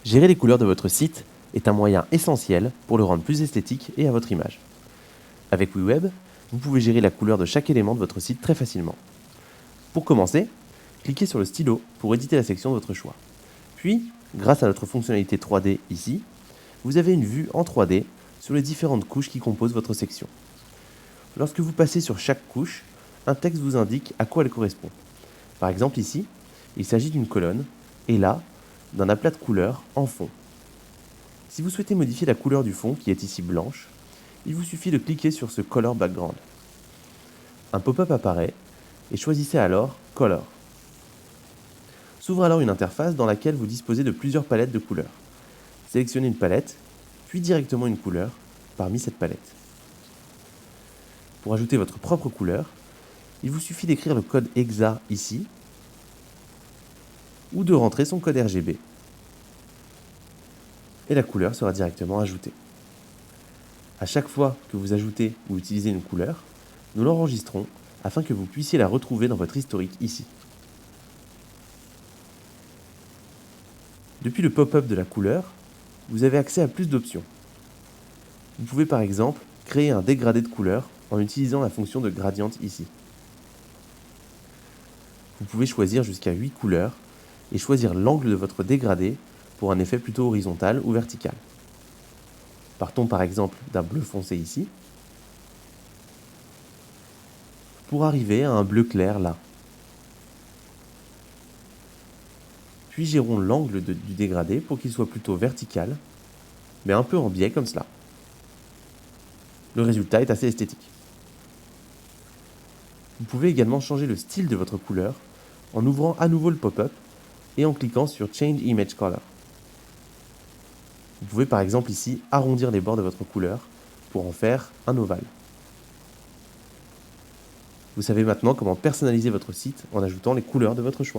Gérer les couleurs de votre site est un moyen essentiel pour le rendre plus esthétique et à votre image. Avec WeWeb, vous pouvez gérer la couleur de chaque élément de votre site très facilement. Pour commencer, cliquez sur le stylo pour éditer la section de votre choix. Puis, grâce à notre fonctionnalité 3D ici, vous avez une vue en 3D sur les différentes couches qui composent votre section. Lorsque vous passez sur chaque couche, un texte vous indique à quoi elle correspond. Par exemple ici, il s'agit d'une colonne, et là, d'un aplat de couleurs en fond. Si vous souhaitez modifier la couleur du fond, qui est ici blanche, il vous suffit de cliquer sur ce Color Background. Un pop-up apparaît, et choisissez alors Color. S'ouvre alors une interface dans laquelle vous disposez de plusieurs palettes de couleurs. Sélectionnez une palette, puis directement une couleur parmi cette palette. Pour ajouter votre propre couleur, il vous suffit d'écrire le code EXA ici, ou de rentrer son code RGB. Et la couleur sera directement ajoutée. À chaque fois que vous ajoutez ou utilisez une couleur, nous l'enregistrons afin que vous puissiez la retrouver dans votre historique ici. Depuis le pop-up de la couleur, vous avez accès à plus d'options. Vous pouvez par exemple créer un dégradé de couleur en utilisant la fonction de gradient ici. Vous pouvez choisir jusqu'à 8 couleurs et choisir l'angle de votre dégradé pour un effet plutôt horizontal ou vertical. Partons par exemple d'un bleu foncé ici, pour arriver à un bleu clair là. Puis gérons l'angle du dégradé pour qu'il soit plutôt vertical, mais un peu en biais comme cela. Le résultat est assez esthétique. Vous pouvez également changer le style de votre couleur en ouvrant à nouveau le pop-up et en cliquant sur Change Image Color. Vous pouvez par exemple ici arrondir les bords de votre couleur pour en faire un ovale. Vous savez maintenant comment personnaliser votre site en ajoutant les couleurs de votre choix.